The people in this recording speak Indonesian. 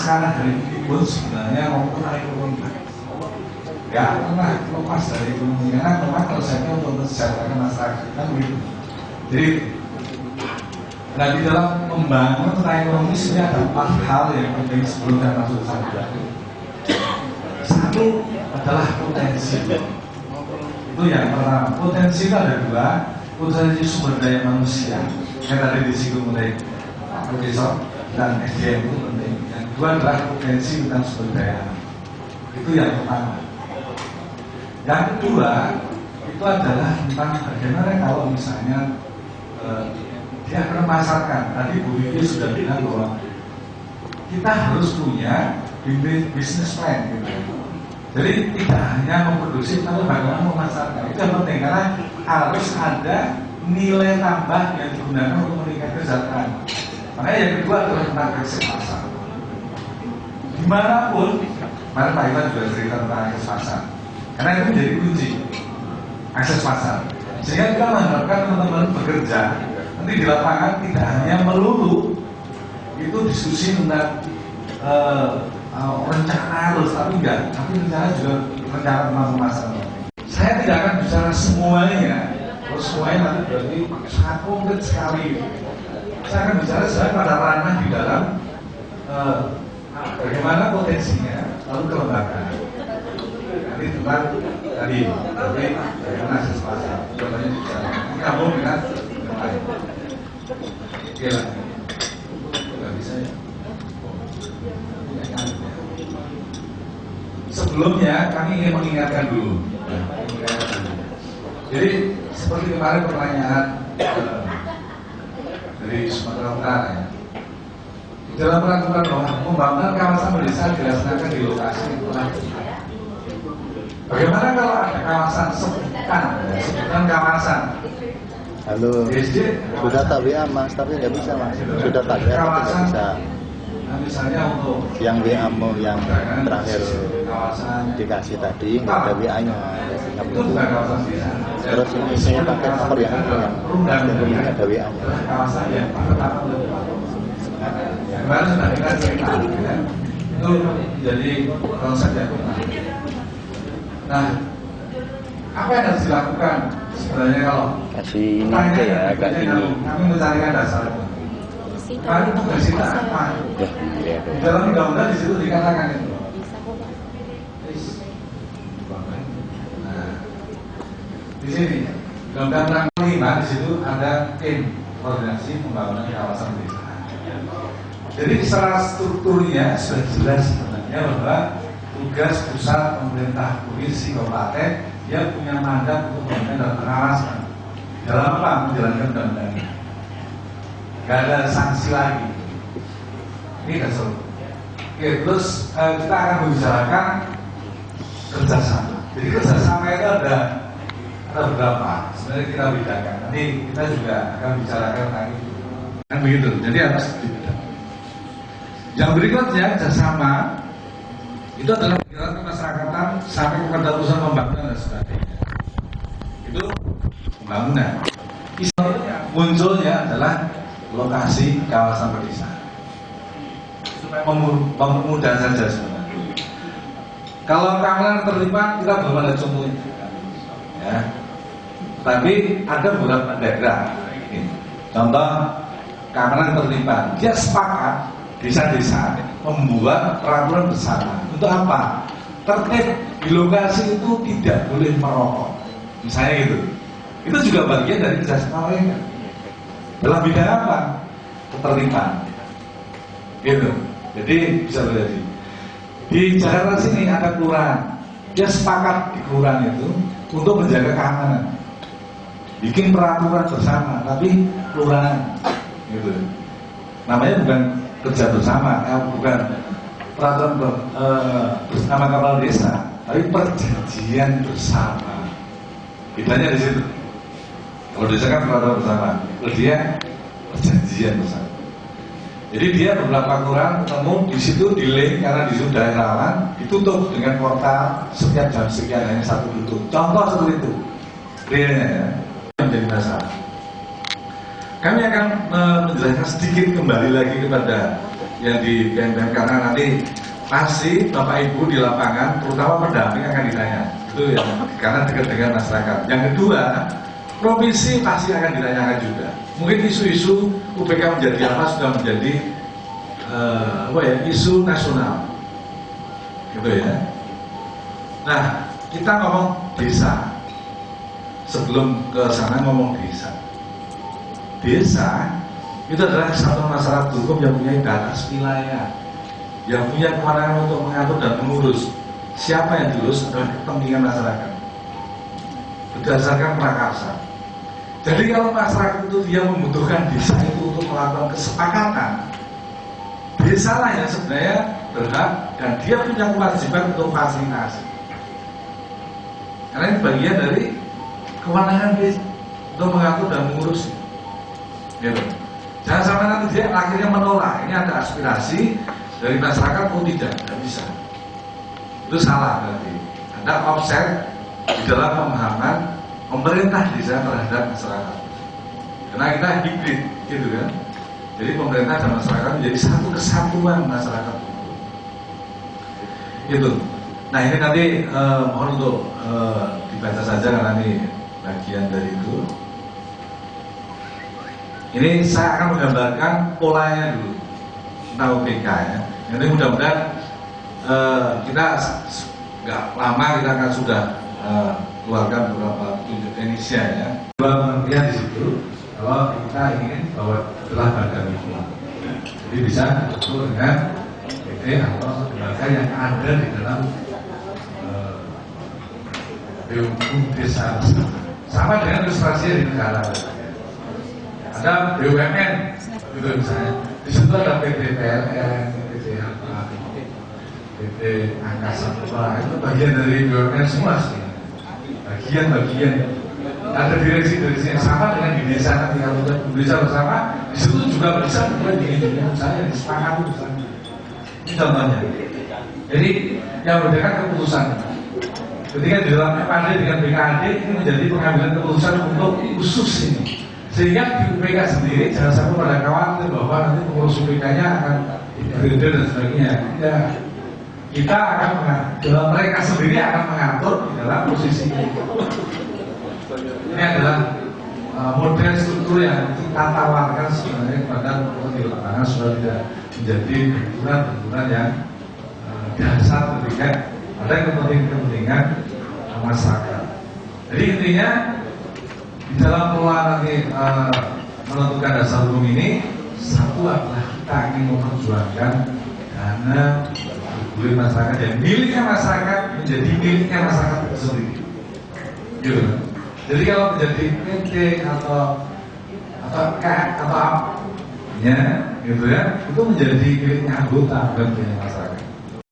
sekarang hari ini pun sebenarnya mempunyai ekonomi nggak pernah lepas dari ekonomi, karena memang konsepnya untuk mensejahterakan masyarakat kan begitu. Jadi nah di dalam membangun tentang ekonomi sebenarnya ada 4 hal yang penting sebelum saya masuk ke sana. Satu adalah potensi. Itu yang pertama. Potensi itu ada 2, potensi sumber daya manusia yang tadi disinggung oleh Pak Profesor, dan SDM itu penting. Yang kedua adalah potensi tentang sumber daya. Itu yang pertama. Yang kedua itu adalah tentang bagaimana kalau misalnya dia akan memasarkan. Tadi Bu Vivi sudah bilang bahwa kita harus punya business plan gitu. Jadi tidak hanya memproduksi, tapi bagaimana memasarkan. Itu yang penting karena harus ada nilai tambah yang digunakan untuk meningkatkan kesejahteraan. Makanya yang kedua adalah tentang akses pasar. Dimanapun, kemarin Pak Iwan juga cerita tentang akses pasar. Karena itu menjadi kunci akses pasar. Sehingga kita mengharapkan teman-teman bekerja nanti di lapangan tidak hanya melulu itu diskusi tentang rencana harus, tapi enggak, tapi rencana juga rencana tentang pemasaran. Saya tidak akan bicara semuanya, kalau semuanya nanti berarti sangat konkret sekali. Saya akan bicara sebenarnya pada ranah di dalam bagaimana potensinya, lalu kelembagaan. Nanti tentang tadi, bagaimana akses pasar, contohnya bicara. Kamu dengan yang lain. Oke lah, nggak bisa ya. Sebelumnya kami ingin mengingatkan dulu. Jadi seperti kemarin pertanyaan dari Sumatera Utara ya. Di dalam peraturan bahwa pembangunan kawasan pedesaan dilaksanakan di lokasi yang telah ditetapkan. Bagaimana kalau ada kawasan sebutan kawasan? Halo, sudah tak WA Mas, tapi nggak bisa Mas. Sudah tak WA tapi nggak bisa. Nah, misalnya untuk yang WA mau yang terakhir dikasih tadi nggak ada WA-nya, itu bukan kawasan desa. Terus ini saya pakai nomor yang ini ada WA-nya. Kawasan yang kemarin sudah kita cerita, itu jadi konsep yang benar. Nah, apa yang harus dilakukan sebenarnya kalau kasih ini aja ya agak ini. Kami mencarikan dasarnya. Kali tugas kita apa? Di dalam undang-undang di situ dikatakan itu. Nah, di sini undang-undang 5 di situ ada tim koordinasi pembangunan kawasan desa. Jadi secara strukturnya sudah jelas sebenarnya bahwa tugas pusat pemerintah provinsi kabupaten dia punya mandat untuk melakukan pengawasan. Dalam apa? Menjalankan undang-undang. Gak ada sanksi lagi. Ini kan soal. Oke, terus kita akan membicarakan kerjasama. Jadi kerjasama itu ada beberapa. Sebenarnya kita bedakan. Nanti kita juga akan bicarakan lagi. Kan begitu. Jadi harus dibedakan. Yang berikutnya kerjasama itu adalah pikiran kemasyarakatan sampai kepada urusan pembangunan dan sebagainya. Itu pembangunan. Munculnya adalah lokasi kawasan pedesaan supaya memudahkan saja sebenarnya. Kalau keamanan terlibat kita belum ada contohnya, ya. Tapi ada beberapa daerah. Contoh keamanan terlibat, dia sepakat desa-desa membuat peraturan bersama. Untuk apa? Tertib di lokasi itu tidak boleh merokok, misalnya gitu. Itu juga bagian dari kerjasama mereka. Dalam bidang apa? Ketertiban. Gitu. Jadi bisa terjadi. Di Jakarta sini ada kelurahan. Dia sepakat di kelurahan itu untuk menjaga keamanan. Bikin peraturan bersama, tapi kelurahan. Gitu. Namanya bukan kerja bersama, bukan peraturan bersama kepala desa, tapi perjanjian bersama. Bedanya di situ. Kalau desa kan peraturan bersama, kalau dia perjanjian bersama. Jadi dia beberapa kelurahan ketemu di situ di link karena di situ daerah rawan, ditutup dengan portal setiap jam sekian hanya satu tutup. Contoh seperti itu, realnya ya, menjadi masalah. Kami akan menjelaskan sedikit kembali lagi kepada yang di BNPM, karena nanti pasti Bapak Ibu di lapangan, terutama pendamping akan ditanya. Itu ya, karena dekat dengan masyarakat. Yang kedua, provinsi pasti akan ditanyakan juga. Mungkin isu-isu UPK menjadi apa sudah menjadi isu nasional, gitu ya. Nah, kita ngomong desa. Sebelum ke sana ngomong desa. Desa itu adalah kesatuan masyarakat hukum yang punya batas wilayah, yang punya kewenangan untuk mengatur dan mengurus. Siapa yang diurus adalah kepentingan masyarakat berdasarkan prakarsa. Jadi kalau masyarakat itu dia membutuhkan desa itu untuk melakukan kesepakatan, desa lah yang sebenarnya berhak dan dia punya kewajiban untuk fasilitasi. Karena ini bagian dari kewenangan desa untuk mengatur dan mengurus. Gitu. Jangan sampai nanti dia akhirnya menolak. Ini ada aspirasi dari masyarakat, oh tidak bisa. Itu salah berarti. Ada offset di dalam pemahaman pemerintah desa terhadap masyarakat. Karena kita hibrid, gitu kan. Jadi pemerintah dan masyarakat menjadi satu kesatuan masyarakat. Gitu. Nah ini nanti mohon untuk dibaca saja karena ini bagian dari itu. Ini saya akan menggambarkan polanya dulu tentang UPK ya. Jadi mudah-mudahan kita nggak lama kita akan sudah keluarkan beberapa tunjuk Indonesia ya. Dua pengertian di situ kalau kita ingin bahwa telah badan hukum. Jadi bisa betul dengan PT atau lembaga yang ada di dalam BUMN desa sama dengan ilustrasi di negara. Ada BUMN gitu misalnya, di situ ada PT PLN, PT apa, PT Angkasa Pura, itu bagian dari BUMN semua sih. Bagian-bagian ada direksi-direksi yang sama dengan di desa nanti kalau sudah desa bersama, di situ juga bisa begini saya disepakati bersama. Ini contohnya. Jadi yang membedakan keputusan. Ketika di dalam FAD dengan BKAD ini menjadi pengambilan keputusan untuk khusus ini. Sehingga di UPK sendiri jangan sampai pada khawatir bahwa nanti pengurus UPK-nya akan berbeda dan sebagainya. Tidak. Kita akan mereka sendiri akan mengatur di dalam posisi ini. Ini adalah model struktur yang kita tawarkan sebenarnya kepada di lapangan supaya tidak menjadi benturan yang dasar ketika ada kepentingan masyarakat. Jadi intinya di dalam pengelolaan nanti menentukan dasar hukum ini, satu adalah kita ingin memperjuangkan dana bergulir masyarakat dan miliknya masyarakat menjadi miliknya masyarakat itu sendiri. Gitu. Jadi kalau menjadi PT atau KAD atau apa, ya, gitu ya, itu menjadi miliknya anggota bukan milik masyarakat.